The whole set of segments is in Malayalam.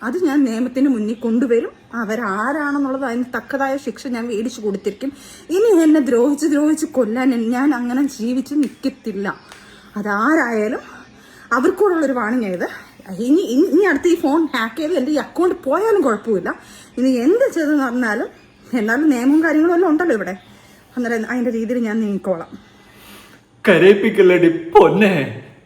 അത് ഞാൻ നിയമത്തിന് മുന്നിൽ കൊണ്ടുവരും. അവരാരാണെന്നുള്ളത് അതിന് തക്കതായ ശിക്ഷ ഞാൻ മേടിച്ചു കൊടുത്തിരിക്കും. ഇനി എന്നെ ദ്രോഹിച്ച് കൊല്ലാൻ ഞാൻ അങ്ങനെ ജീവിച്ച് നിൽക്കത്തില്ല. അതാരായാലും അവർക്കൂടുള്ളൊരു വാണിംഗ് ആയത്. ഇനി അടുത്ത് ഈ ഫോൺ ഹാക്ക് ചെയ്ത് എൻ്റെ ഈ അക്കൗണ്ട് പോയാലും കുഴപ്പമില്ല. ഇനി എന്ത് ചെയ്തെന്ന് പറഞ്ഞാലും എന്നാലും നിയമവും കാര്യങ്ങളും എല്ലാം ഉണ്ടല്ലോ ഇവിടെ. അന്നേരം അതിൻ്റെ രീതിയിൽ ഞാൻ നീങ്ങിക്കോളാം. കരയിപ്പിക്കല്ലടി പൊന്നെ.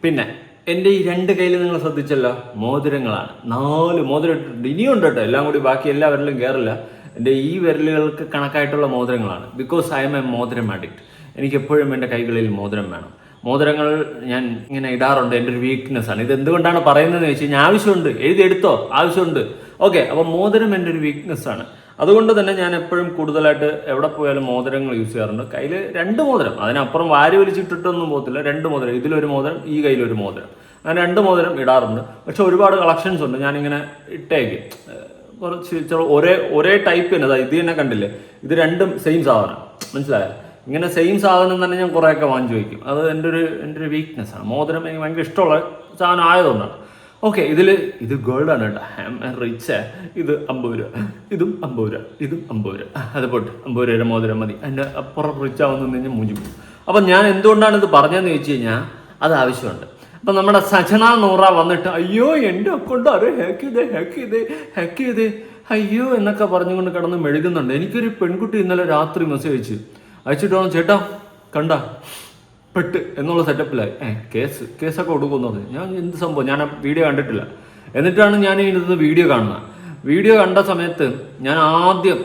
പിന്നെ എൻ്റെ ഈ 2 കയ്യിൽ നിങ്ങൾ ശ്രദ്ധിച്ചല്ലോ, മോതിരങ്ങളാണ്. 4 മോതിരം ഇട്ടിട്ടുണ്ട്. ഇനിയും ഉണ്ട് കേട്ടോ, എല്ലാം കൂടി ബാക്കി എല്ലാ വിരലും കയറില്ല. എൻ്റെ ഈ വിരലുകൾക്ക് കണക്കായിട്ടുള്ള മോതിരങ്ങളാണ്. ബിക്കോസ് ഐ എം എ മോതിരം അഡിക്റ്റ്. എനിക്ക് എപ്പോഴും എൻ്റെ കൈകളിൽ മോതിരം വേണം. മോതിരങ്ങൾ ഞാൻ ഇങ്ങനെ ഇടാറുണ്ട്, എൻ്റെ ഒരു വീക്ക്നെസ് ആണ്. ഇത് എന്തുകൊണ്ടാണ് പറയുന്നതെന്ന് ചോദിച്ചു കഴിഞ്ഞാൽ ആവശ്യമുണ്ട്, എഴുതിയെടുത്തോ, ആവശ്യമുണ്ട്. ഓക്കെ, അപ്പോൾ മോതിരം എൻ്റെ ഒരു വീക്ക്നെസ് ആണ്. അതുകൊണ്ട് തന്നെ ഞാൻ എപ്പോഴും കൂടുതലായിട്ട് എവിടെ പോയാലും മോതിരങ്ങൾ യൂസ് ചെയ്യാറുണ്ട്. കയ്യിൽ 2 മോതിരം, അതിനപ്പുറം വാരി വലിച്ചിട്ടിട്ടൊന്നും പോകത്തില്ല. 2 മോതിരം, ഇതിലൊരു മോതിരം, ഈ കയ്യിലൊരു മോതിരം, അങ്ങനെ 2 മോതിരം ഇടാറുണ്ട്. പക്ഷെ ഒരുപാട് കളക്ഷൻസ് ഉണ്ട്. ഞാനിങ്ങനെ ഇട്ടേക്ക് കുറച്ച് ഒരേ ടൈപ്പ് തന്നെ. അതായത് ഇത് തന്നെ കണ്ടില്ലേ, ഇത് 2ഉം സെയിം സാധനം, മനസ്സിലായോ? ഇങ്ങനെ സെയിം സാധനം തന്നെ ഞാൻ കുറേയൊക്കെ വാങ്ങിച്ചു വയ്ക്കും. അത് എൻ്റെ ഒരു വീക്ക്നെസ് ആണ്. മോതിരം എനിക്ക് ഭയങ്കര ഇഷ്ടമുള്ള സാധനം ആയതുകൊണ്ടാണ്. ഓക്കെ, ഇത് ഗോൾഡാണ് കേട്ടോ. I M rich. ഇത് 50 രൂപ, ഇതും 50 രൂപ, ഇതും 50 രൂപ. അത് പോട്ട് 50 രൂപയുടെ മോതിരം മതി. എൻ്റെ അപ്പുറം റിച്ച് ആവുന്ന കഴിഞ്ഞാൽ മൂഞ്ചി പോകും. അപ്പം ഞാൻ എന്തുകൊണ്ടാണ് ഇത് പറഞ്ഞതെന്ന് ചോദിച്ചു കഴിഞ്ഞാൽ അത് ആവശ്യമുണ്ട്. അപ്പം നമ്മുടെ സജന നൂറ വന്നിട്ട് അയ്യോ എൻ്റെ അക്കൗണ്ട് ആരോ ഹാക്ക് ചെയ്തേ അയ്യോ എന്നൊക്കെ പറഞ്ഞുകൊണ്ട് കിടന്ന് മെഴുകുന്നുണ്ട്. എനിക്കൊരു പെൺകുട്ടി ഇന്നലെ രാത്രി മെസ്സേജ് അയച്ചിട്ടോ, ചേട്ടാ കണ്ട പെട്ട് എന്നുള്ള സെറ്റപ്പിലായി. കേസൊക്കെ കൊടുക്കുന്നത്. ഞാൻ എന്ത് സംഭവം, ഞാൻ ആ വീഡിയോ കണ്ടിട്ടില്ല. എന്നിട്ടാണ് ഞാൻ ഇതിന് വീഡിയോ കാണുന്നത്. വീഡിയോ കണ്ട സമയത്ത് ഞാൻ ആദ്യം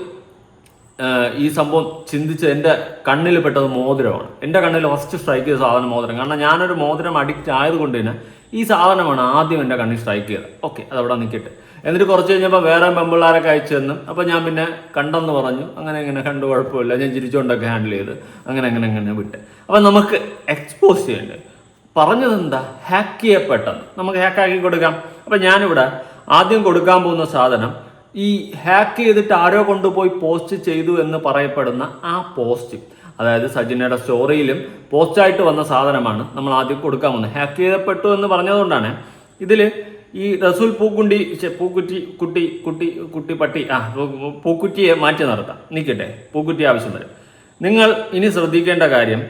ഈ സംഭവം ചിന്തിച്ച് എൻ്റെ കണ്ണിൽ പെട്ടത് മോതിരമാണ്. എൻ്റെ കണ്ണിൽ ഫസ്റ്റ് സ്ട്രൈക്ക് ചെയ്ത സാധനം മോതിരം. കാരണം ഞാനൊരു മോതിരം അഡിക്റ്റ് ആയതുകൊണ്ട് തന്നെ ഈ സാധനമാണ് ആദ്യം എൻ്റെ കണ്ണിൽ സ്ട്രൈക്ക് ചെയ്തത്. ഓക്കെ, അതവിടെ നിൽക്കട്ടെ. എന്നിട്ട് കുറച്ച് കഴിഞ്ഞപ്പോൾ വേറെ പെമ്പിള്ളാരൊക്കെ അയച്ചു തന്നു. അപ്പോൾ ഞാൻ പിന്നെ കണ്ടെന്ന് പറഞ്ഞു. അങ്ങനെ കണ്ടു, കുഴപ്പമില്ല, ഞാൻ ചിരിച്ചുകൊണ്ടൊക്കെ ഹാൻഡിൽ ചെയ്ത് അങ്ങനെ വിട്ട്. അപ്പം നമുക്ക് എക്സ്പോസ് ചെയ്യേണ്ടത് പറഞ്ഞതെന്താ, ഹാക്ക് ചെയ്യപ്പെട്ടെന്ന്. നമുക്ക് ഹാക്കാക്കി കൊടുക്കാം. അപ്പം ഞാനിവിടെ ആദ്യം കൊടുക്കാൻ പോകുന്ന സാധനം ഈ ഹാക്ക് ചെയ്തിട്ട് ആരോ കൊണ്ടുപോയി പോസ്റ്റ് ചെയ്തു എന്ന് പറയപ്പെടുന്ന ആ പോസ്റ്റ്, അതായത് സജിനയുടെ സ്റ്റോറിയിലും പോസ്റ്റായിട്ട് വന്ന സാധനമാണ് നമ്മൾ ആദ്യം കൊടുക്കാൻ പോകുന്നത്. ഹാക്ക് ചെയ്യപ്പെട്ടു എന്ന് പറഞ്ഞതുകൊണ്ടാണ് ഇതിൽ ഈ റസൂൽ പൂക്കുറ്റിയെ മാറ്റി നിർത്താം, നിൽക്കട്ടെ, പൂക്കുറ്റി ആവശ്യം വരും. നിങ്ങൾ ഇനി ശ്രദ്ധിക്കേണ്ട കാര്യം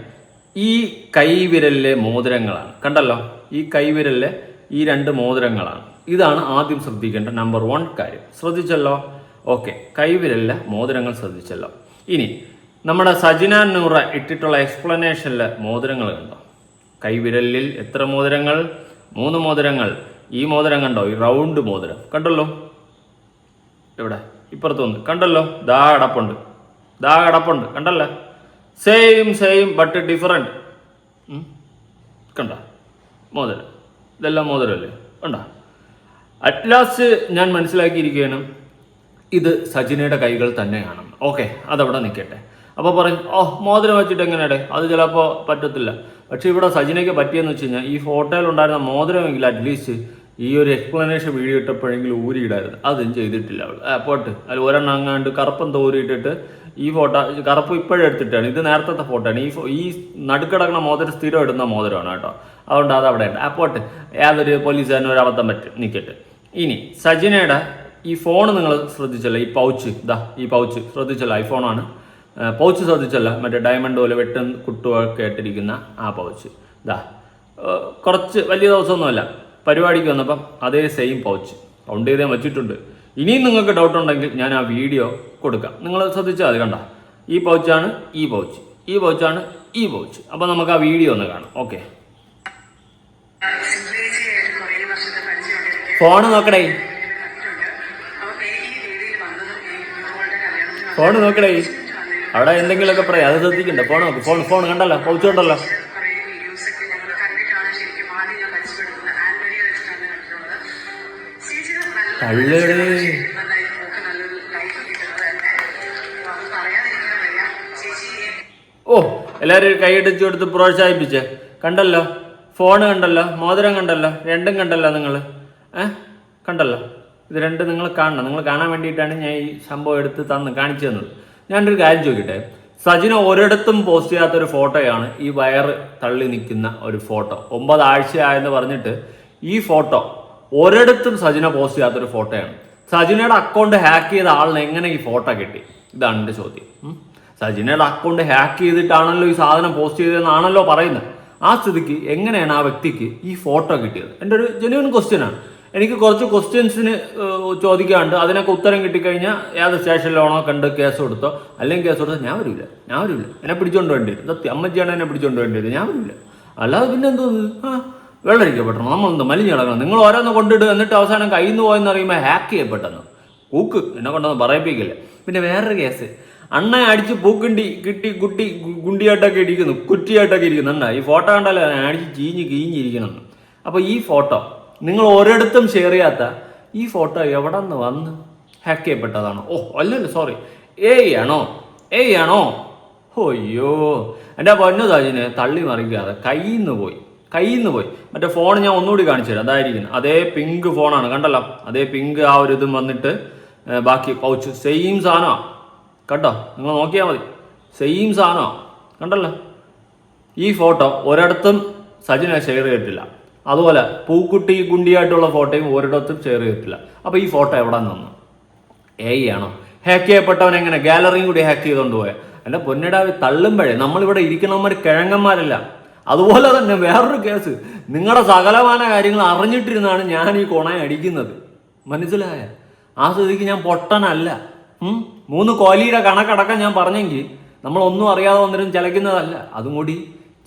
ഈ കൈവിരലിലെ മോതിരങ്ങളാണ്. കണ്ടല്ലോ, ഈ കൈവിരലിലെ ഈ 2 മോതിരങ്ങളാണ്. ഇതാണ് ആദ്യം ശ്രദ്ധിക്കേണ്ട നമ്പർ 1 കാര്യം. ശ്രദ്ധിച്ചല്ലോ? ഓക്കെ, കൈവിരലിലെ മോതിരങ്ങൾ ശ്രദ്ധിച്ചല്ലോ. ഇനി നമ്മുടെ സജിന നൂറ ഇട്ടിട്ടുള്ള എക്സ്പ്ലനേഷനിലെ മോതിരങ്ങൾ കണ്ടോ? കൈവിരലിൽ എത്ര മോതിരങ്ങൾ? 3 മോതിരങ്ങൾ. ഈ മോതിരം കണ്ടോ? ഈ റൗണ്ട് മോതിരം കണ്ടല്ലോ, ഇവിടെ ഇപ്പുറത്തൊന്ന് കണ്ടല്ലോ, ദാ കിടപ്പുണ്ട് കണ്ടല്ലോ. Same but different. കണ്ട മോതിരം, ഇതെല്ലാം മോതിരമല്ലേ? കണ്ട. അറ്റ് ലാസ്റ്റ് ഞാൻ മനസ്സിലാക്കിയിരിക്കുകയാണ് ഇത് സജിനയുടെ കൈകൾ തന്നെയാണ്. ഓക്കെ, അതവിടെ നിൽക്കട്ടെ. അപ്പോൾ പറയും, മോതിരം വെച്ചിട്ട് എങ്ങനെയാടെ, അത് ചിലപ്പോൾ പറ്റത്തില്ല. പക്ഷെ ഇവിടെ സജിനയ്ക്ക് പറ്റിയെന്ന് വെച്ച് കഴിഞ്ഞാൽ ഈ ഫോട്ടോയിലുണ്ടായിരുന്ന മോതിരമെങ്കിൽ അറ്റ്ലീസ്റ്റ് ഈ ഒരു എക്സ്പ്ലനേഷൻ വീഡിയോ ഇട്ടപ്പോഴെങ്കിലും ഊരിയിടായിരുന്നു. അതും ചെയ്തിട്ടില്ല അവൾ. പോട്ട് അതിൽ ഒരെണ്ണം അങ്ങാണ്ട് കറുപ്പം ഊരിയിട്ടിട്ട് ഈ ഫോട്ടോ കറുപ്പ് ഇപ്പോഴും എടുത്തിട്ടാണ്. ഇത് നേരത്തെ ഫോട്ടോ ആണ്. ഈ നടുക്കിടക്കുന്ന മോതിരം സ്ഥിരം ഇടുന്ന മോതിരമാണ് കേട്ടോ. അതുകൊണ്ട് അത് അവിടെ ഉണ്ട്. പോട്ട് യാതൊരു പോലീസുകാരനും ഒരു അബദ്ധം പറ്റും, നിൽക്കട്ടെ. ഇനി സജിനയുടെ ഈ ഫോൺ നിങ്ങൾ ശ്രദ്ധിച്ചല്ലോ, ഈ പൗച്ച്, ഈ പൗച്ച് ശ്രദ്ധിച്ചല്ലോ, ഐഫോണാണ്. പൗച്ച് ശ്രദ്ധിച്ചല്ലോ, മറ്റേ ഡയമണ്ട് പോലെ വെട്ടും കുട്ടുമൊക്കെ ഇട്ടിരിക്കുന്ന ആ പൗച്ച്. കുറച്ച് വലിയ ദിവസമൊന്നുമല്ല, പരിപാടിക്ക് വന്നപ്പം അതേ സെയിം പൗച്ച് കൗണ്ട് ചെയ്തേ വെച്ചിട്ടുണ്ട്. ഇനിയും നിങ്ങൾക്ക് ഡൗട്ട് ഉണ്ടെങ്കിൽ ഞാൻ ആ വീഡിയോ കൊടുക്കാം, നിങ്ങൾ ശ്രദ്ധിച്ചാൽ അത്. കണ്ട, ഈ പൗച്ചാണ് ഈ പൗച്ച്, ഈ പൗച്ചാണ് ഈ പൗച്ച്. അപ്പം നമുക്ക് ആ വീഡിയോ ഒന്ന് കാണാം. ഓക്കെ, ഫോണ് നോക്കടേ, അവിടെ എന്തെങ്കിലുമൊക്കെ പറയാം, അത് ശ്രദ്ധിക്കണ്ട. ഫോൺ നോക്ക്, ഫോൺ കണ്ടല്ലോ, പൗച്ച് കണ്ടല്ലോ. എല്ലാവരും കൈയടിച്ചു കൊടുത്ത് പ്രോത്സാഹിപ്പിച്ചേ. കണ്ടല്ലോ, ഫോണ് കണ്ടല്ലോ, മോതിരം കണ്ടല്ലോ, 2ഉം കണ്ടല്ലോ നിങ്ങൾ. കണ്ടല്ലോ, ഇത് 2 നിങ്ങൾ കാണണം. നിങ്ങൾ കാണാൻ വേണ്ടിയിട്ടാണ് ഞാൻ ഈ സംഭവം എടുത്ത് കാണിച്ചു തന്നത്. ഞാനൊരു കാര്യം ചോദിക്കട്ടെ, സജിന ഒരിടത്തും പോസ്റ്റ് ചെയ്യാത്തൊരു ഫോട്ടോയാണ് ഈ വയറ് തള്ളി നിൽക്കുന്ന ഒരു ഫോട്ടോ. 9 ആഴ്ചയായെന്ന് പറഞ്ഞിട്ട് ഈ ഫോട്ടോ ഒരിടത്തും സജിന പോസ്റ്റ് ചെയ്യാത്തൊരു ഫോട്ടോയാണ്. സജിനയുടെ അക്കൗണ്ട് ഹാക്ക് ചെയ്ത ആളിന് എങ്ങനെ ഈ ഫോട്ടോ കിട്ടി? ഇതാണ് എൻ്റെ ചോദ്യം. സജിനയുടെ അക്കൗണ്ട് ഹാക്ക് ചെയ്തിട്ടാണല്ലോ ഈ സാധനം പോസ്റ്റ് ചെയ്തതെന്നാണല്ലോ പറയുന്നത്. ആ സ്ഥിതിക്ക് എങ്ങനെയാണ് ആ വ്യക്തിക്ക് ഈ ഫോട്ടോ കിട്ടിയത്? എൻ്റെ ഒരു ജെന്യുവൻ ക്വസ്റ്റ്യനാണ്. എനിക്ക് കുറച്ച് ക്വസ്റ്റ്യൻസിന് ചോദിക്കാണ്ട് അതിനൊക്കെ ഉത്തരം കിട്ടിക്കഴിഞ്ഞാൽ ഏത് സ്റ്റേഷനിലാണോ കണ്ട് കേസ് കൊടുത്തോ, അല്ലെങ്കിൽ കേസ് കൊടുത്തോ ഞാൻ വരില്ല. എന്നെ പിടിച്ചോണ്ട് വേണ്ടി വരും. സത്യം, അമ്മച്ചിയാണ് എന്നെ പിടിച്ചോണ്ട് വേണ്ടി വരും. ഞാൻ വരില്ല. അല്ലാതെ പിന്നെ എന്തോന്ന് വെള്ളരിക്കപ്പെട്ടണം, നമ്മളെന്ത് മലിഞ്ഞ് കിടക്കണം. നിങ്ങൾ ഓരോന്ന് കൊണ്ടിട്ട് എന്നിട്ട് അവസാനം കയ്യിൽ നിന്ന് പോയെന്ന് അറിയുമ്പോൾ ഹാക്ക് ചെയ്യപ്പെട്ടെന്ന് പൂക്ക് എന്നെ കൊണ്ടൊന്ന് പറയിപ്പിക്കില്ല. പിന്നെ വേറൊരു കേസ്, അണ്ണയെ അടിച്ച് പൂക്കിണ്ടി കിട്ടി കുട്ടി ഗുണ്ടിയായിട്ടൊക്കെ ഇരിക്കുന്നു, കുറ്റിയായിട്ടൊക്കെ ഇരിക്കുന്നുണ്ട. ഈ ഫോട്ടോ കണ്ടല്ലോ അടിച്ച് കീഞ്ഞിരിക്കണം. അപ്പോൾ ഈ ഫോട്ടോ നിങ്ങൾ ഒരിടത്തും ഷെയർ ചെയ്യാത്ത ഈ ഫോട്ടോ എവിടെ നിന്ന് വന്ന് ഹാക്ക് ചെയ്യപ്പെട്ടതാണോ? അല്ലല്ലോ, സോറി, ആണോ? അയ്യോ, എൻ്റെ പൊന്നു സജിനെ തള്ളി മറിക്കാതെ കയ്യിൽ നിന്ന് പോയി. മറ്റേ ഫോൺ ഞാൻ ഒന്നുകൂടി കാണിച്ചു തരാം. അതായിരിക്കും അതേ പിങ്ക് ഫോണാണ്, കണ്ടല്ലോ? അതേ പിങ്ക് ആ ഒരു ഇതും വന്നിട്ട് ബാക്കി പൗച്ച് സെയിം സാധനമാണ് കേട്ടോ. നിങ്ങൾ നോക്കിയാൽ മതി, സെയിം സാധനമാണ് കണ്ടല്ലോ. ഈ ഫോട്ടോ ഒരിടത്തും സജിനെ ഷെയർ ചെയ്തിട്ടില്ല. അതുപോലെ പൂക്കുട്ടി ഗുണ്ടിയായിട്ടുള്ള ഫോട്ടോയും ഒരിടത്തും ഷെയർ ചെയ്തിട്ടില്ല. അപ്പോൾ ഈ ഫോട്ടോ എവിടെ നിന്ന്? ആണോ? ഹാക്ക് ചെയ്യപ്പെട്ടവൻ എങ്ങനെ ഗാലറിയും കൂടി ഹാക്ക് ചെയ്തുകൊണ്ട് പോയാൽ? എൻ്റെ പൊന്നിടാവി തള്ളുമ്പോഴേ നമ്മളിവിടെ ഇരിക്കണവന്മാർ കിഴങ്ങന്മാരല്ല. അതുപോലെ തന്നെ വേറൊരു കേസ്, നിങ്ങളുടെ സകലമാന കാര്യങ്ങൾ അറിഞ്ഞിട്ടിരുന്നാണ് ഞാൻ ഈ കൊണയെ അടിക്കുന്നത്. മനസ്സിലായ? ആ സ്ഥിതിക്ക് ഞാൻ പൊട്ടനല്ല. 3 കോലിയുടെ കണക്കടക്കം ഞാൻ പറഞ്ഞെങ്കിൽ നമ്മളൊന്നും അറിയാതെ വന്നിരുന്ന് ചിലയ്ക്കുന്നതല്ല. അതും കൂടി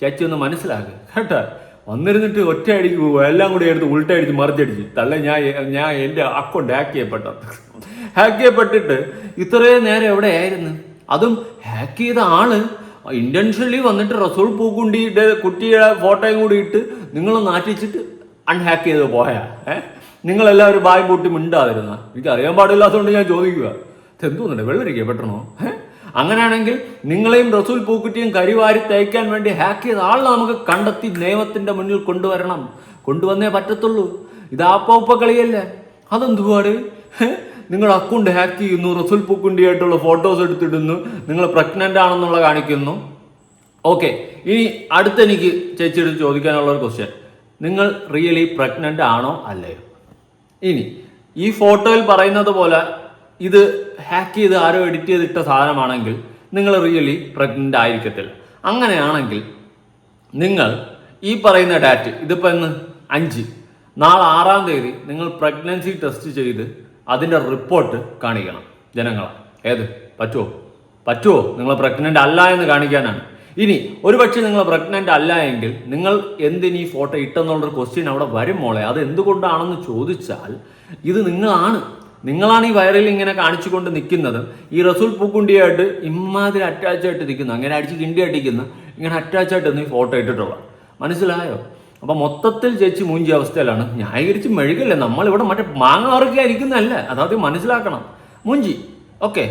ചേച്ചി ഒന്ന് മനസ്സിലാക്കുക കേട്ടോ. വന്നിരുന്നിട്ട് ഒറ്റ അടിക്ക് പോകുക, എല്ലാം കൂടി എടുത്ത് ഉൾട്ടടിച്ച് മറിച്ചടിച്ച് തള്ളേ. ഞാൻ എൻ്റെ അക്കൗണ്ട് ഹാക്ക് ചെയ്യപ്പെട്ടിട്ട് ഇത്രയും നേരം എവിടെയായിരുന്നു? അതും ഹാക്ക് ചെയ്ത ആള് ഇന്റൻഷനലി വന്നിട്ട് റസൂൾ പൂക്കുണ്ടിയുടെ കുട്ടിയുടെ ഫോട്ടോയും കൂടി ഇട്ട് നിങ്ങൾ നാട്ടിച്ചിട്ട് അൺഹാക്ക് ചെയ്ത് പോയാ? നിങ്ങളെല്ലാവരും ബായ് പൂട്ടി മിണ്ടാതിരുന്ന? എനിക്ക് അറിയാൻ പാടില്ലാത്തതുകൊണ്ട് ഞാൻ ചോദിക്കുക, എന്തോന്നുണ്ട് വെള്ളരിക്കപ്പെട്ടണോ? അങ്ങനെയാണെങ്കിൽ നിങ്ങളെയും റസൂൽ പൂക്കുറ്റിയും കരിവാരി തയ്ക്കാൻ വേണ്ടി ഹാക്ക് ചെയ്ത ആളെ നമുക്ക് കണ്ടെത്തി നിയമത്തിന്റെ മുന്നിൽ കൊണ്ടുവന്നേ പറ്റത്തുള്ളൂ. ഇതാപ്പ കളിയല്ലേ? അതെന്തുപാട്? നിങ്ങൾ അക്കൗണ്ട് ഹാക്ക് ചെയ്യുന്നു, റസൂൽ പൂക്കുണ്ടിയായിട്ടുള്ള ഫോട്ടോസ് എടുത്തിടുന്നു, നിങ്ങൾ പ്രഗ്നന്റ് ആണെന്നുള്ള കാണിക്കുന്നു. ഓക്കെ, ഇനി അടുത്തെനിക്ക് ചേച്ചിയോട് ചോദിക്കാനുള്ള ഒരു ക്വസ്റ്റ്യൻ, നിങ്ങൾ റിയലി പ്രഗ്നന്റ് ആണോ അല്ലയോ? ഇനി ഈ ഫോട്ടോയിൽ പറയുന്നത് പോലെ ഇത് ഹാക്ക് ചെയ്ത് ആരോ എഡിറ്റ് ചെയ്തിട്ട സാധനമാണെങ്കിൽ നിങ്ങൾ റിയലി പ്രഗ്നന്റ് ആയിരിക്കത്തില്ല. അങ്ങനെയാണെങ്കിൽ നിങ്ങൾ ഈ പറയുന്ന ഡാറ്റ്, ഇതിപ്പോൾ ഇന്ന് 5, നാളെ 6-ാം തീയതി നിങ്ങൾ പ്രഗ്നൻസി ടെസ്റ്റ് ചെയ്ത് അതിൻ്റെ റിപ്പോർട്ട് കാണിക്കണം ജനങ്ങളെ. പറ്റുമോ? നിങ്ങൾ പ്രഗ്നന്റ് അല്ല എന്ന് കാണിക്കാനാണ്. ഇനി ഒരുപക്ഷെ നിങ്ങൾ പ്രഗ്നന്റ് അല്ല എങ്കിൽ നിങ്ങൾ എന്തിനീ ഫോട്ടോ ഇട്ടെന്നുള്ളൊരു ക്വസ്റ്റ്യൻ അവിടെ വരും മോളെ. അത് എന്തുകൊണ്ടാണെന്ന് ചോദിച്ചാൽ ഇത് നിങ്ങളാണ് ഈ വൈറൽ ഇങ്ങനെ കാണിച്ചുകൊണ്ട് നിൽക്കുന്നത്. ഈ റസൂൽ പൂക്കുണ്ടിയായിട്ട് ഇമ്മാതിരി അറ്റാച്ചായിട്ട് നിൽക്കുന്നു, അങ്ങനെ അടിച്ച് കിണ്ടി അടിക്കുന്ന ഇങ്ങനെ അറ്റാച്ചായിട്ട് ഈ ഫോട്ടോ ഇട്ടിട്ടുള്ള. മനസ്സിലായോ? അപ്പം മൊത്തത്തിൽ ചേച്ചി മൂഞ്ചി അവസ്ഥയിലാണ്. ന്യായീകരിച്ച് മെഴുകല്ലേ, നമ്മളിവിടെ മറ്റേ മാങ്ങ ഉറക്കി അരിക്കുന്നതല്ല, അതാദ്യം മനസ്സിലാക്കണം. മൂഞ്ചി ഓക്കെ.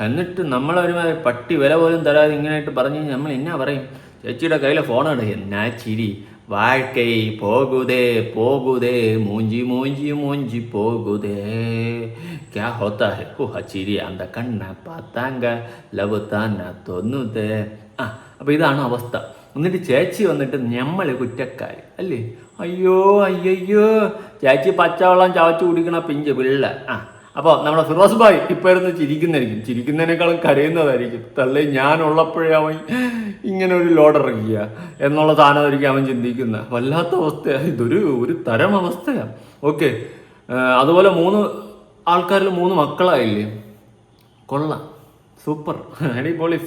എന്നിട്ട് നമ്മളൊരുമാതിരി പട്ടി വില പോലും തരാതെ ഇങ്ങനെയായിട്ട് പറഞ്ഞു നമ്മൾ എന്നാ പറയും? ചേച്ചിയുടെ കയ്യിലെ ഫോണാണ്. എന്നാ ചിരി! വാഴ്ക്കൈ പോകുതേ മൂഞ്ചി പോകുതേ ക്യാ ഹോത്താ ഹെ ചിരി അന്ത കണ്ണ പാത്താങ്ക ലവ് താന തൊന്നുതേ. അപ്പൊ ഇതാണ് അവസ്ഥ. എന്നിട്ട് ചേച്ചി വന്നിട്ട് ഞമ്മള് കുറ്റക്കാര് അല്ലേ? അയ്യോ ചേച്ചി പച്ചവെള്ളം ചവച്ചു കുടിക്കണ പിഞ്ച് പിള്ള. അപ്പോൾ നമ്മുടെ ഫിറോസ് ഭായ് ഇപ്പം ഇരുന്ന് ചിരിക്കുന്നതിനേക്കാളും കരയുന്നതായിരിക്കും. തള്ളേ ഞാനുള്ളപ്പോഴേ അവൻ ഇങ്ങനെ ഒരു ലോഡ് ഇറങ്ങിയ എന്നുള്ള സാധനമായിരിക്കും അവൻ ചിന്തിക്കുന്നത്. വല്ലാത്ത അവസ്ഥയാണ്, ഒരു തരം അവസ്ഥയാണ്. ഓക്കെ, അതുപോലെ 3 ആൾക്കാരിൽ 3 മക്കളായില്ലേ? കൊള്ളാം, സൂപ്പർ, അടിപൊളി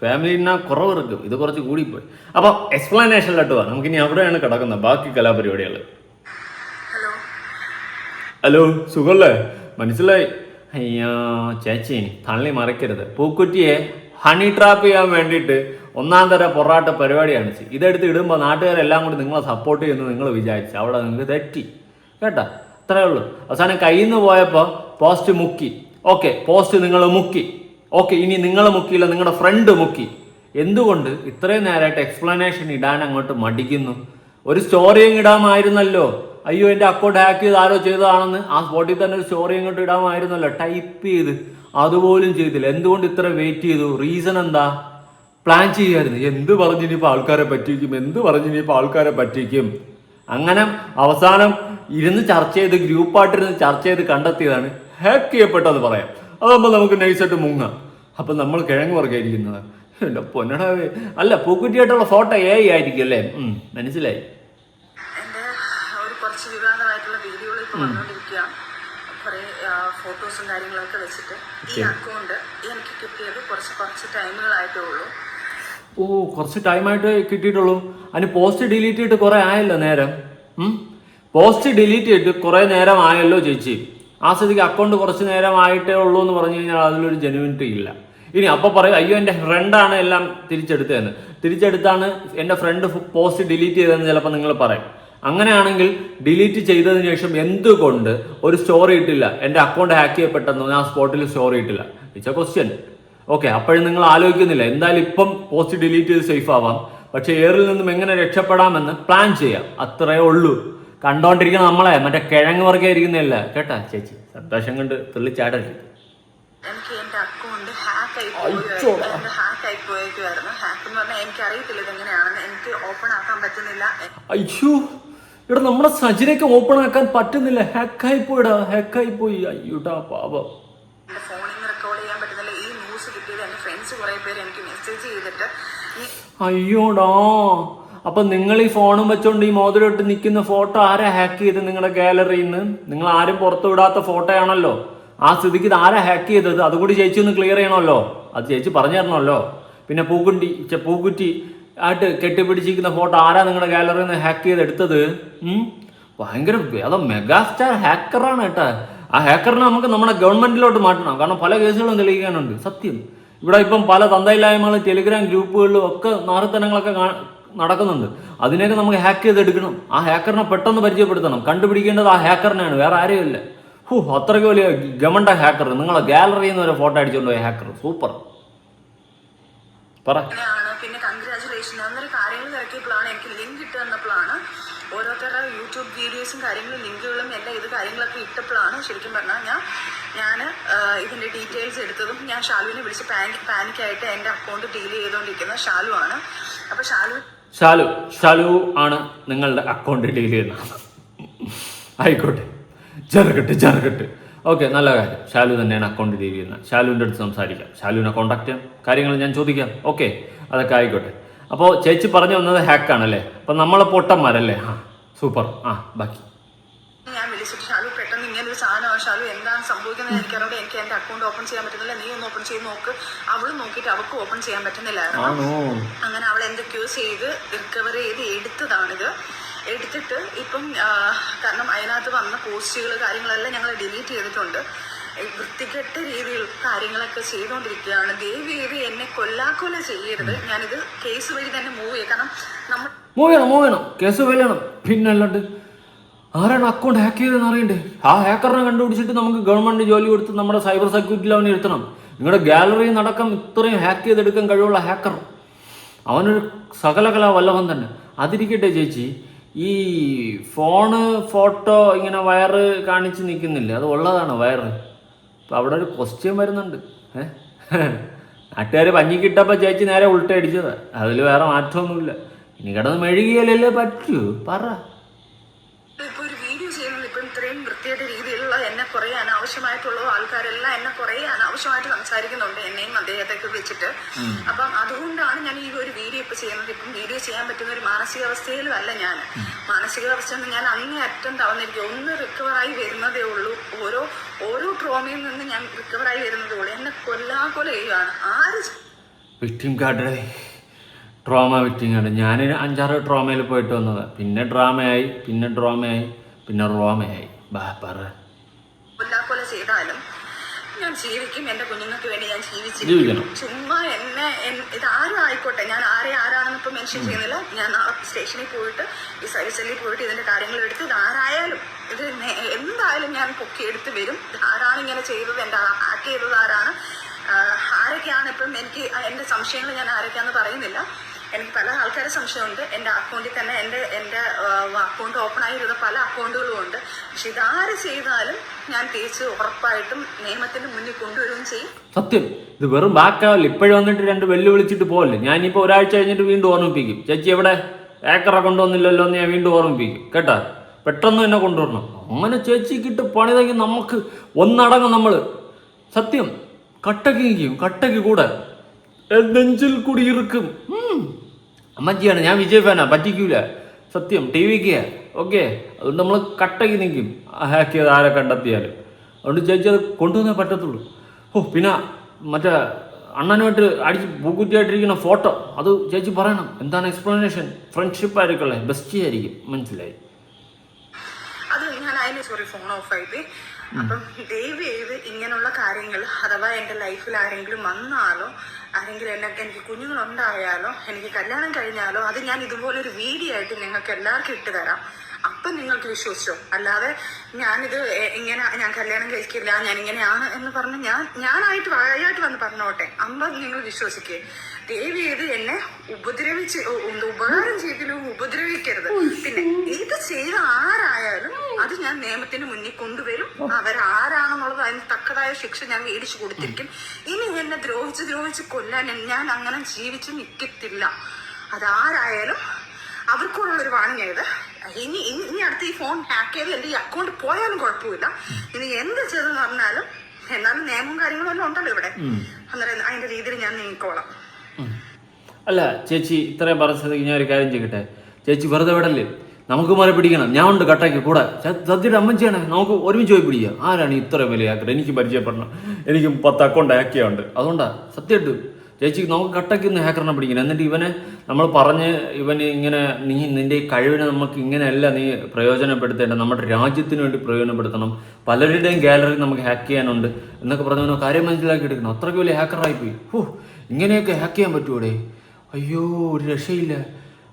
ഫാമിലിന്നാ കുറവെറുക്കും. ഇത് കുറച്ച് കൂടിപ്പോയി. അപ്പം എക്സ്പ്ലനേഷനിലോട്ട് പോവാം. നമുക്കിനി അവിടെയാണ് കിടക്കുന്നത് ബാക്കി കലാപരിപാടികൾ. ഹലോ, സുഖല്ലേ? മനസ്സിലായി. അയ്യോ ചേച്ചി തള്ളി മറിക്കരുത്. പൂക്കുറ്റിയെ ഹണി ട്രാപ്പ് ചെയ്യാൻ വേണ്ടിയിട്ട് 1-ാം തരം പൊറാട്ട പരിപാടിയാണ്. ഇതെടുത്ത് ഇടുമ്പോൾ നാട്ടുകാരെല്ലാം കൂടി നിങ്ങളെ സപ്പോർട്ട് ചെയ്യുന്നു നിങ്ങൾ വിചാരിച്ചു. അവിടെ നിങ്ങൾക്ക് തെറ്റി കേട്ടാ, അത്രേ ഉള്ളൂ. അവസാനം കയ്യിൽ നിന്ന് പോയപ്പോൾ പോസ്റ്റ് മുക്കി. ഓക്കെ, പോസ്റ്റ് നിങ്ങൾ മുക്കി. ഓക്കെ, ഇനി നിങ്ങൾ മുക്കിയില്ല, നിങ്ങളുടെ ഫ്രണ്ട് മുക്കി. എന്തുകൊണ്ട് ഇത്രയും നേരമായിട്ട് എക്സ്പ്ലനേഷൻ ഇടാൻ അങ്ങോട്ട് മടിക്കുന്നു? ഒരു സ്റ്റോറിയും ഇടാമായിരുന്നല്ലോ. അയ്യോ എൻ്റെ അക്കൗണ്ട് ഹാക്ക് ചെയ്ത് ആരോ ചെയ്തതാണെന്ന് ആ സ്പോട്ടിൽ തന്നെ ഒരു സ്റ്റോറി അങ്ങോട്ട് ഇടാമായിരുന്നല്ലോ, ടൈപ്പ് ചെയ്ത്. അതുപോലും ചെയ്തില്ല. എന്തുകൊണ്ട് ഇത്ര വെയിറ്റ് ചെയ്തു? റീസൺ എന്താ? പ്ലാൻ ചെയ്യായിരുന്നു. എന്ത് പറഞ്ഞിനിപ്പോൾ ആൾക്കാരെ പറ്റിക്കും? അങ്ങനെ അവസാനം ഇരുന്ന് ചർച്ച ചെയ്ത് ഗ്രൂപ്പായിട്ടിരുന്ന് ചർച്ച ചെയ്ത് കണ്ടെത്തിയതാണ്. ഹാക്ക് ചെയ്യപ്പെട്ടത് പറയാം. അതാകുമ്പോൾ നമുക്ക് നൈസായിട്ട് മുങ്ങാം. അപ്പം നമ്മൾ കിഴങ്ങ് വർഗ്ഗമായിരിക്കുന്നത്. എൻ്റെ പൊന്നടാവേ. അല്ല, പൂക്കുറ്റിയായിട്ടുള്ള ഫോട്ടോ ആയിരിക്കും അല്ലേ? മനസ്സിലായി. എൻ്റെ ഒരു കുറച്ച് വിവാദമായിട്ടുള്ള വീഡിയോകൾ ഇപ്പോൾ വന്നുകൊണ്ടിരിക്കുകയാണ്. കുറേ ഫോട്ടോസും കാര്യങ്ങളൊക്കെ വെച്ചിട്ട് ഈ അക്കൗണ്ട് എനിക്ക് കിട്ടിയത് കുറച്ച് ടൈമുകളായിട്ടേ ഉള്ളൂ. ഓ, കുറച്ച് ടൈമായിട്ട് കിട്ടിയിട്ടുള്ളൂ. അതിന് പോസ്റ്റ് ഡിലീറ്റ് ചെയ്തിട്ട് കുറേ ആയല്ലോ നേരം. പോസ്റ്റ് ഡിലീറ്റ് ചെയ്തിട്ട് കുറേ നേരം ആയല്ലോ ചേച്ചി. ആ സ്ഥിതിക്ക് അക്കൗണ്ട് കുറച്ച് നേരം ആയിട്ടേ ഉള്ളൂ എന്ന് പറഞ്ഞു കഴിഞ്ഞാൽ അതിലൊരു ജെനുവിനിറ്റി ഇല്ല. ഇനി അപ്പോൾ പറയും, അയ്യോ എൻ്റെ ഫ്രണ്ടാണ് എല്ലാം തിരിച്ചെടുത്തതെന്ന്. തിരിച്ചെടുത്താണ് എൻ്റെ ഫ്രണ്ട് പോസ്റ്റ് ഡിലീറ്റ് ചെയ്തതെന്ന് ചിലപ്പോൾ നിങ്ങൾ പറയും. അങ്ങനെയാണെങ്കിൽ ഡിലീറ്റ് ചെയ്തതിനു ശേഷം എന്തുകൊണ്ട് ഒരു സ്റ്റോറി ഇട്ടില്ല? എൻ്റെ അക്കൗണ്ട് ഹാക്ക് ചെയ്യപ്പെട്ടെന്ന് ആ സ്പോട്ടിൽ സ്റ്റോറി ഇട്ടില്ല. It's A question. ഓക്കെ, അപ്പോഴും നിങ്ങൾ ആലോചിക്കുന്നില്ല എന്തായാലും ഇപ്പം പോസ്റ്റ് ഡിലീറ്റ് ചെയ്ത് സേഫ് ആവാം, പക്ഷെ എയറിൽ നിന്നും എങ്ങനെ രക്ഷപ്പെടാമെന്ന് പ്ലാൻ ചെയ്യാം. അത്രേ ഉള്ളൂ. കണ്ടോണ്ടിരിക്കുന്ന നമ്മളെ മറ്റേ കിഴങ്ങ് വർഗ്ഗമായിരിക്കുന്നില്ല കേട്ടാ ചേച്ചി. സന്തോഷം കൊണ്ട് തുള്ളിച്ചാടരുത്. എനിക്ക് എൻ്റെ അക്കൗണ്ട് ഹാക്ക് ആയി പോയേക്കുമായിരുന്നു. ഹാക്ക് എന്ന് പറഞ്ഞാൽ എനിക്ക് അറിയത്തില്ല ഇതെങ്ങനെയാണെന്ന്. എനിക്ക് ഓപ്പൺ ആക്കാൻ പറ്റുന്നില്ല. അയ്യോ, ഇവിടെ നമ്മുടെ സജിനയ്ക്ക് ഓപ്പൺ ആക്കാൻ പറ്റുന്നില്ല. ഹാക്കായി പോയി. അയ്യോട്ടാ പാപം. എൻ്റെ ഫോണിൽ നിന്ന് റെക്കോർഡ് ചെയ്യാൻ പറ്റുന്നില്ല. ഈ ന്യൂസ് കിട്ടിയത് എൻ്റെ ഫ്രണ്ട്സ് കുറേ പേര് എനിക്ക് മെസ്സേജ് ചെയ്തിട്ട് അയ്യോടാ. അപ്പൊ നിങ്ങൾ ഈ ഫോണും വെച്ചോണ്ട് ഈ മോതിരം ഇട്ട് നിൽക്കുന്ന ഫോട്ടോ ആരാ ഹാക്ക് ചെയ്ത് നിങ്ങളുടെ ഗാലറിയിൽ നിന്ന്? നിങ്ങൾ ആരും പുറത്തു വിടാത്ത ഫോട്ടോയാണല്ലോ. ആ സ്ഥിതിക്ക് ഇത് ആരാ ഹാക്ക് ചെയ്തത്? അതുകൂടി ചേച്ചി ഒന്ന് ക്ലിയർ ചെയ്യണമല്ലോ. അത് ചേച്ചി പറഞ്ഞു തരണമല്ലോ. പിന്നെ പൂക്കുറ്റി ആയിട്ട് കെട്ടിപ്പിടിച്ചിരിക്കുന്ന ഫോട്ടോ ആരാ നിങ്ങളുടെ ഗാലറിയിൽ നിന്ന് ഹാക്ക് ചെയ്ത് എടുത്തത്? ഭയങ്കര അത് മെഗാസ്റ്റാർ ഹാക്കറാണ് കേട്ടാ. ആ ഹാക്കറിനെ നമുക്ക് നമ്മുടെ ഗവൺമെന്റിലോട്ട് മാറ്റണം. കാരണം പല കേസുകളും തെളിയിക്കാനുണ്ട്. സത്യം. ഇവിടെ ഇപ്പം പല തന്തയില്ലായ്മകളും ടെലിഗ്രാം ഗ്രൂപ്പുകളിലും ഒക്കെ നാറിത്തനങ്ങളൊക്കെ നടക്കുന്നുണ്ട്. അതിനെയൊക്കെ നമുക്ക് ഹാക്ക് ചെയ്തെടുക്കണം. ആ ഹാക്കറിനെ പെട്ടെന്ന് പരിചയപ്പെടുത്തണം. കണ്ടുപിടിക്കേണ്ടത് ആ ഹാക്കറിനെയാണ്, വേറെ ആരെയും ഇല്ല. അത്രയ്ക്ക് വലിയ ഗമണ്ട ഹാക്കർ. നിങ്ങളെ ഗാലറിയിൽ നിന്ന് ഒരു ഫോട്ടോ അടിച്ചുകൊണ്ട് പോയ ഹാക്കർ. സൂപ്പർ. പറ. പിന്നെ കൺഗ്രാജുലേഷൻ. അന്നൊരു കാര്യങ്ങൾ തിരക്കിയപ്പോഴാണ് എനിക്ക് ലിങ്ക് ഇട്ട് തന്നപ്പോഴാണ് ഓരോരുത്തരുടെ യൂട്യൂബ് വീഡിയോസും കാര്യങ്ങളും ലിങ്കുകളും എല്ലാം ഇത് കാര്യങ്ങളൊക്കെ ഇട്ടപ്പോഴാണ് ശരിക്കും പറഞ്ഞാൽ ഞാൻ ഇതിൻ്റെ ഡീറ്റെയിൽസ് എടുത്തതും. ഞാൻ ഷാലുവിനെ വിളിച്ച് പാനിക്കായിട്ട് എൻ്റെ അക്കൗണ്ട് ഡീൽ ചെയ്തുകൊണ്ടിരിക്കുന്നത് ഷാലു ആണ്. അപ്പോൾ ഷാലു ആണ് നിങ്ങളുടെ അക്കൗണ്ട് ഡീൽ ചെയ്യുന്നത്. ആയിക്കോട്ടെ, ചെറുകെട്ട്. ഓക്കെ, നല്ല കാര്യം. ഷാലു തന്നെയാണ് അക്കൗണ്ട് ഡീൽ ചെയ്യുന്നത്. ഷാലുവിൻ്റെ അടുത്ത് സംസാരിക്കാം, ഷാലുവിനെ കോൺടാക്ട് ചെയ്യാം, കാര്യങ്ങൾ ഞാൻ ചോദിക്കാം. ഓക്കെ, അതൊക്കെ ആയിക്കോട്ടെ. അപ്പോൾ ചേച്ചി പറഞ്ഞു വന്നത് ഹാക്കാണല്ലേ? അപ്പം നമ്മളെ പൊട്ടന്മാരല്ലേ? സൂപ്പർ. ബാക്കി ഞാൻ വിളിച്ചിട്ട് ഷാലു പെട്ടെന്ന് ഇങ്ങനൊരു സാധനമാണ് ഷാലു, എന്താണ് സംഭവിക്കുന്നത് എനിക്കറിയാം. എനിക്ക് എൻ്റെ അക്കൗണ്ട് ഓപ്പൺ ചെയ്യാൻ പറ്റുന്നില്ല. നീ ഒന്ന് ഓപ്പൺ ചെയ്ത് നോക്ക്. അവള് നോക്കിയിട്ട് അവൾക്ക് ഓപ്പൺ ചെയ്യാൻ പറ്റുന്നില്ലായിരുന്നു. അങ്ങനെ അവൾ എന്തൊക്കെയോ ചെയ്ത് റിക്കവർ ചെയ്ത് എടുത്തതാണിത്. എടുത്തിട്ട് ഇപ്പം കാരണം അതിനകത്ത് വന്ന പോസ്റ്റുകൾ കാര്യങ്ങളെല്ലാം ഞങ്ങൾ ഡിലീറ്റ് ചെയ്തിട്ടുണ്ട്. വൃത്തികെട്ട രീതിയിൽ കാര്യങ്ങളൊക്കെ ചെയ്തുകൊണ്ടിരിക്കുകയാണ്. ദയവ് എന്നെ കൊല്ലാക്കൊല ചെയ്യരുത്. ഞാനിത് കേസ് വഴി തന്നെ മൂവ് ചെയ്യും. കാരണം നമ്മൾ മൂവ് ചെയ്യണം, കേസ് വഴിയണം. പിന്നെ അല്ലാണ്ട് ആരാണ് അക്കൗണ്ട് ഹാക്ക് ചെയ്തതെന്ന് അറിയണ്ടേ? ആ ഹാക്കറിനെ കണ്ടുപിടിച്ചിട്ട് നമുക്ക് ഗവൺമെന്റ് ജോലി കൊടുത്ത് നമ്മുടെ സൈബർ സെക്യൂരിറ്റിയിൽ അവനെ ഇരുത്തണം. നിങ്ങളുടെ ഗാലറി നടക്കം ഇത്രയും ഹാക്ക് ചെയ്തെടുക്കാൻ കഴിവുള്ള ഹാക്കർ അവനൊരു സകലകലാ വല്ലഭൻ തന്നെ. അതിരിക്കട്ടെ ചേച്ചി, ഈ ഫോട്ടോ ഇങ്ങനെ വയറ് കാണിച്ച് നിൽക്കുന്നില്ല, അത് ഉള്ളതാണ് വയറ്. അപ്പം അവിടെ ഒരു ക്വസ്റ്റ്യൻ വരുന്നുണ്ട്. നാട്ടുകാർ പഞ്ഞിക്കിട്ടപ്പോൾ ചേച്ചി നേരെ ഉൾട്ടടിച്ചതാ. അതിൽ വേറെ മാറ്റമൊന്നുമില്ല. ഇനി കിടന്ന് മെഴുകിയാലല്ലേ പറ്റൂ. പറ. ഇപ്പോൾ ഒരു വീഡിയോ ചെയ്യുന്നത് ഇപ്പം ഇത്രയും വൃത്തിയായിട്ട് രീതിയിലുള്ള എന്നെ കുറേ അനാവശ്യമായിട്ടുള്ള ആൾക്കാരെല്ലാം എന്നെ കുറേ അനാവശ്യമായിട്ട് സംസാരിക്കുന്നുണ്ട്, എന്നെയും അദ്ദേഹത്തെയൊക്കെ വെച്ചിട്ട്. അപ്പം അതുകൊണ്ടാണ് ഞാൻ ഈ ഒരു വീഡിയോ ഇപ്പം ചെയ്യുന്നത്. ഇപ്പം വീഡിയോ ചെയ്യാൻ പറ്റുന്ന ഒരു മാനസികാവസ്ഥയിലും അല്ല ഞാൻ. മാനസികാവസ്ഥ ഞാൻ അങ്ങേ അറ്റം തളർന്നിരിക്കും. ഒന്ന് റിക്കവറായി വരുന്നതേ ഉള്ളൂ. ഓരോ ട്രോമയിൽ നിന്ന് ഞാൻ റിക്കവറായി വരുന്നതേ ഉള്ളൂ. എന്നെ കൊല്ലാകൊല ചെയ്യുകയാണ്. Victim card, trauma victim card. ഞാൻ 5-6 ട്രോമയിൽ പോയിട്ട് വന്നത്. പിന്നെ ഡ്രാമയായി, പിന്നെ ഡ്രോമയായി, പിന്നെ റോമയായി. കൊല്ലാകൊല ചെയ്താലും ഞാൻ ജീവിക്കും. എന്റെ കുഞ്ഞുങ്ങൾക്ക് വേണ്ടി ഞാൻ ജീവിച്ചിരിക്കും. ചുമ്മാ എന്നെ ഇതാരും ആയിക്കോട്ടെ, ഞാൻ ആരാണെന്ന് ഇപ്പൊ മെൻഷൻ ചെയ്യുന്നില്ല. ഞാൻ സ്റ്റേഷനിൽ പോയിട്ട് ഈ സൈബർ സെല്ലിൽ പോയിട്ട് ഇതിന്റെ കാര്യങ്ങൾ എടുത്ത് ഇതാരായാലും ഇത് എന്തായാലും ഞാൻ പൊക്കിയെടുത്ത് വരും. ആരാണ് ഇങ്ങനെ ചെയ്തത്, എൻ്റെ ഹാക്ക് ചെയ്തത് ആരൊക്കെയാണ് ഇപ്പം എനിക്ക് എൻ്റെ സംശയങ്ങൾ ഞാൻ ആരൊക്കെയാണെന്ന് പറയുന്നില്ല. എനിക്ക് പല ആൾക്കാരെ സംശയമുണ്ട്. എൻ്റെ അക്കൗണ്ടിൽ തന്നെ എൻ്റെ അക്കൗണ്ട് ഓപ്പൺ ആയിരുന്ന പല അക്കൗണ്ടുകളും ഉണ്ട്. പക്ഷെ ഇതാര് ചെയ്താലും ഞാൻ തിരിച്ച് ഉറപ്പായിട്ടും നിയമത്തിന് മുന്നിൽ കൊണ്ടുവരികയും ചെയ്യും. സത്യം, ഇത് വെറും ബാക്കാവില്ല. ഇപ്പോഴും വന്നിട്ട് 2 വെല്ലുവിളിച്ചിട്ട് പോകല്ലേ. ഞാനിപ്പോൾ ഒരാഴ്ച കഴിഞ്ഞിട്ട് വീണ്ടും ഓർമ്മിപ്പിക്കും. ചേച്ചി എവിടെ ഹാക്കറെ കൊണ്ടുവന്നില്ലല്ലോ എന്ന് ഞാൻ വീണ്ടും ഓർമ്മിപ്പിക്കും കേട്ടാ. പെട്ടെന്ന് തന്നെ കൊണ്ടുവരണം. അങ്ങനെ ചേച്ചിക്കിട്ട് പണി തങ്ങി നമുക്ക് ഒന്നടങ്ങും നമ്മൾ. സത്യം കട്ടക്ക് നിൽക്കും, കട്ടക്ക് കൂടെ നെഞ്ചിൽ കൂടി ഇറുക്കും. അമ്മച്ചിയാണ്, ഞാൻ വിജയ് ഫാനാ, പറ്റിക്കൂല. സത്യം ടി വിക്ക് ഓക്കെ. അതുകൊണ്ട് നമ്മൾ കട്ടക്ക് നിൽക്കും ഹാക്ക് ചെയ്ത് ആരെ കണ്ടെത്തിയാലും. അതുകൊണ്ട് ചേച്ചി അത് കൊണ്ടുവന്നേ പറ്റത്തുള്ളൂ. പിന്നെ മറ്റേ അണ്ണനുമായിട്ട് അടിച്ച് പൂക്കുറ്റിയായിട്ടിരിക്കുന്ന ഫോട്ടോ അത് ചേച്ചി പറയണം. എന്താണ് എക്സ്പ്ലനേഷൻ? ഫ്രണ്ട്ഷിപ്പ് ആയിരിക്കല്ലേ, ബെസ്റ്റ് ആയിരിക്കും. മനസ്സിലായി? അത് ഞാൻ അതിന് സോറി ഫോൺ ഓഫായിട്ട്. അപ്പം ദയവ് ചെയ്ത് ഇങ്ങനെയുള്ള കാര്യങ്ങൾ അഥവാ എൻ്റെ ലൈഫിൽ ആരെങ്കിലും വന്നാലോ ആരെങ്കിലും എനിക്ക് കുഞ്ഞുങ്ങളുണ്ടായാലോ എനിക്ക് കല്യാണം കഴിഞ്ഞാലോ അത് ഞാൻ ഇതുപോലൊരു വീഡിയോ ആയിട്ട് നിങ്ങൾക്ക് എല്ലാവർക്കും ഇട്ട് തരാം. അപ്പം നിങ്ങൾക്ക് വിശ്വസിച്ചോ. അല്ലാതെ ഞാനിത് ഇങ്ങനെ ഞാൻ കല്യാണം കഴിക്കില്ല ഞാൻ ഇങ്ങനെയാണ് എന്ന് പറഞ്ഞ് ഞാനായിട്ട് വായായിട്ട് വന്ന് പറഞ്ഞോട്ടെ. അമ്മ നിങ്ങൾ വിശ്വസിക്കേ. ദയവ് ചെയ്ത് എന്നെ ഉപകാരം ചെയ്തിലും ഉപദ്രവിക്കരുത്. പിന്നെ ഇത് ചെയ്ത ആരായാലും അത് ഞാൻ നിയമത്തിന് മുന്നിൽ കൊണ്ടുവരും. അവരാരാണെന്നുള്ളത് അതിന് തക്കതായ ശിക്ഷ ഞാൻ മേടിച്ചു കൊടുത്തിരിക്കും. ഇനി എന്നെ ദ്രോഹിച്ച് കൊല്ലാൻ ഞാൻ അങ്ങനെ ജീവിച്ച് നിൽക്കത്തില്ല. അതാരായാലും അവർക്കുള്ളൊരു വാണിംഗ് ചെയ്ത് ഇനി അടുത്ത് ഈ ഫോൺ ഹാക്ക് ചെയ്ത് എൻ്റെ ഈ അക്കൗണ്ട് പോയാലും കുഴപ്പമില്ല. ഇനി എന്ത് ചെയ്തെന്ന് പറഞ്ഞാലും എന്നാലും നിയമവും കാര്യങ്ങളും എല്ലാം ഉണ്ടല്ലോ ഇവിടെ. അന്നേരം അതിന്റെ രീതിയിൽ ഞാൻ നീങ്ങിക്കോളാം. അല്ല ചേച്ചി ഇത്രയും പറഞ്ഞ സ്ഥിതിക്ക് ഞാൻ ഒരു കാര്യം ചെയ്യട്ടെ. ചേച്ചി വെറുതെ വിടല്ലേ, നമുക്ക് മാറി പിടിക്കണം. ഞാൻ ഉണ്ട് കട്ടയ്ക്ക് കൂടെ. സദ്യയുടെ അമ്മച്ചിയാണ്, നമുക്ക് ഒരുമിച്ച് പോയി പിടിക്കുക. ആരാണ് ഇത്രയും വലിയ ഹാക്കർ? എനിക്ക് പരിചയപ്പെടണം. എനിക്ക് 10 അക്കൗണ്ട് ഹാക്ക് ചെയ്യാറുണ്ട്. അതുകൊണ്ടാണ് സത്യമായിട്ട് ചേച്ചിക്ക് നമുക്ക് കട്ടയ്ക്ക് ഒന്ന് ഹാക്കറിനെ പിടിക്കണം. എന്നിട്ട് ഇവനെ നമ്മൾ പറഞ്ഞ് ഇവന് ഇങ്ങനെ നിന്റെ കഴിവിനെ നമുക്ക് ഇങ്ങനെയല്ല നീ പ്രയോജനപ്പെടുത്തേണ്ട, നമ്മുടെ രാജ്യത്തിന് വേണ്ടി പ്രയോജനപ്പെടുത്തണം, പലരുടെയും ഗാലറി നമുക്ക് ഹാക്ക് ചെയ്യാനുണ്ട് എന്നൊക്കെ പറഞ്ഞവനോ കാര്യം മനസ്സിലാക്കി എടുക്കണം. അത്രയ്ക്ക് വലിയ ഹാക്കറായിപ്പോയി. ഇങ്ങനെയൊക്കെ ഹാക്ക് ചെയ്യാൻ പറ്റുമോടെ? അയ്യോ ഒരു രക്ഷയില്ല.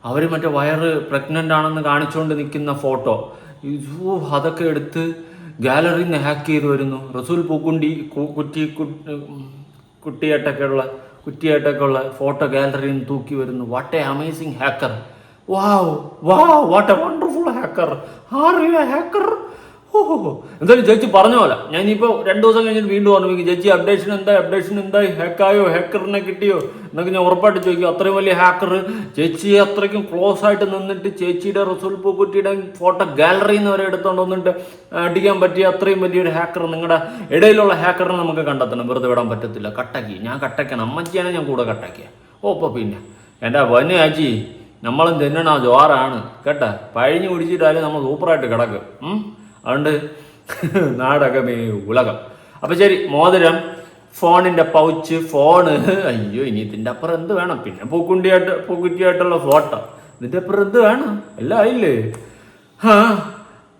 അവർ മറ്റേ വയറ് പ്രഗ്നൻ്റ് ആണെന്ന് കാണിച്ചുകൊണ്ട് നിൽക്കുന്ന ഫോട്ടോ അതൊക്കെ എടുത്ത് ഗാലറിയിൽ നിന്ന് ഹാക്ക് ചെയ്ത് വരുന്നു. റസൂൽ പൂക്കുണ്ടി കുറ്റിയായിട്ടൊക്കെ ഉള്ള ഫോട്ടോ ഗാലറിയിൽ നിന്ന് തൂക്കി വരുന്നു. What A amazing hacker. Wow what A wonderful hacker. Are you A hacker? എന്തായാലും ചേച്ചി പറഞ്ഞ പോലെ ഞാൻ ഇനിയിപ്പോൾ 2 ദിവസം കഴിഞ്ഞിട്ട് വീണ്ടും ഓർമ്മിക്കും. ചേച്ചി അപ്ഡേഷൻ എന്തായി, ഹാക്കായോ, ഹാക്കറിനെ കിട്ടിയോ എന്നൊക്കെ ഞാൻ ഉറപ്പായിട്ട് ചോദിക്കും. അത്രയും വലിയ ഹാക്കർ ചേച്ചിയെ അത്രയ്ക്കും ക്ലോസ് ആയിട്ട് നിന്നിട്ട് ചേച്ചിയുടെ റസൂൽ പൂക്കുറ്റിയുടെ ഫോട്ടോ ഗാലറിയിൽ നിന്ന് വരെ എടുത്തുകൊണ്ട് വന്നിട്ട് അടിക്കാൻ പറ്റിയ അത്രയും വലിയൊരു ഹാക്കർ നിങ്ങളുടെ ഇടയിലുള്ള ഹാക്കറിനെ നമുക്ക് കണ്ടെത്തണം. വെറുതെ വിടാൻ പറ്റത്തില്ല. കട്ടാക്കി കട്ടയ്ക്കണം. അമ്മച്ചിയാണ് ഞാൻ കൂടെ കട്ടാക്കിയ. പിന്നെ എൻ്റെ പൊന്നു ചേച്ചി നമ്മളും തിന്നണ ജോറാണ് കേട്ടാ. പഴിഞ്ഞു കുടിച്ചിട്ടാലും നമ്മൾ സൂപ്പറായിട്ട് കിടക്കും. അതുകൊണ്ട് നാടകം ഉലകം. അപ്പം ശരി, മോതിരം, ഫോണിൻ്റെ പൗച്ച്, ഫോണ്. അയ്യോ ഇനി ഇതിൻ്റെ അപ്പുറം എന്ത് വേണം? പിന്നെ പൂക്കുറ്റിയായിട്ടുള്ള ഫോട്ടോ. ഇതിൻ്റെ അപ്പുറം എന്ത് വേണം? എല്ലാം ആയില്ലേ?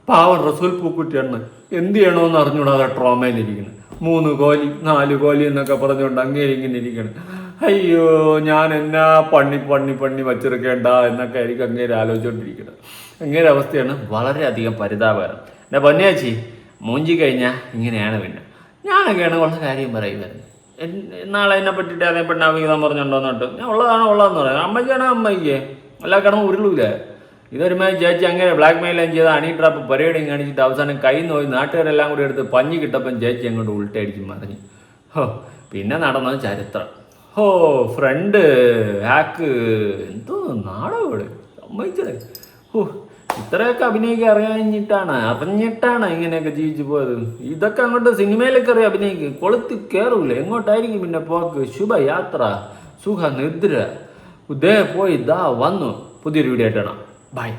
പാവം റസൂൽ പൂക്കുറ്റിയാണ് എന്ത് ചെയ്യണമെന്ന് അറിഞ്ഞൂടാതെ ട്രോമയിലിരിക്കണം. 3 കോലി 4 കോലി എന്നൊക്കെ പറഞ്ഞുകൊണ്ട് ഇങ്ങനെ ഇരിക്കണം. അയ്യോ ഞാൻ എന്നാ പണ്ണി വച്ചെടുക്കേണ്ട എന്നൊക്കെ ആയിരിക്കും അങ്ങേരെ ആലോചിച്ചുകൊണ്ടിരിക്കുന്നത്. അങ്ങേരെ അവസ്ഥയാണ് വളരെയധികം പരിതാപകരം. എൻ്റെ പൊന്നേച്ചി മൂഞ്ചി കഴിഞ്ഞാൽ ഇങ്ങനെയാണ്. പിന്നെ ഞാനൊക്കെയാണ് ഉള്ള കാര്യം പറയുമായിരുന്നു. നാളെ എന്നെ പറ്റിയിട്ട് അതേ പെണ്ണ അവിഹിതം പറഞ്ഞുണ്ടോന്നിട്ട് ഞാൻ ഉള്ളതെന്ന് പറയാം. അമ്മയ്ക്കാണ് അമ്മയ്ക്ക് എല്ലാ കിടന്ന് ഉരുളൂല. ഇതൊരുമാതിരി ചേച്ചി അങ്ങനെ ബ്ലാക്ക് മെയിലും ചെയ്ത് അണി ട്രാപ്പ് പരിപാടിയും കാണിച്ചിട്ട് അവസാനം കയ്യിൽ നിന്ന് പോയി നാട്ടുകാരെല്ലാം കൂടി എടുത്ത് പഞ്ഞി കിട്ടപ്പം ചേച്ചി അങ്ങോട്ട് ഉൾട്ടടിച്ച് മറിഞ്ഞു. പിന്നെ നടന്നത് ചരിത്രം. ഫ്രണ്ട് ഹാക്ക് എന്തോ നാടകോട് സമ്മതിച്ചത്. ഇത്രയൊക്കെ അഭിനയിക്കാൻ അറിഞ്ഞിട്ടാണ് ഇങ്ങനെയൊക്കെ ജീവിച്ചു പോയത്. ഇതൊക്കെ അങ്ങോട്ട് സിനിമയിലൊക്കെ അഭിനയിക്കും. കൊളുത്തി കയറൂല. എങ്ങോട്ടായിരിക്കും പിന്നെ പോക്ക്? ശുഭയാത്ര, സുഖ നിദ്ര. പോയി വന്നു. പുതിയൊരു വീഡിയോ ആയിട്ടാണ്. ബൈ.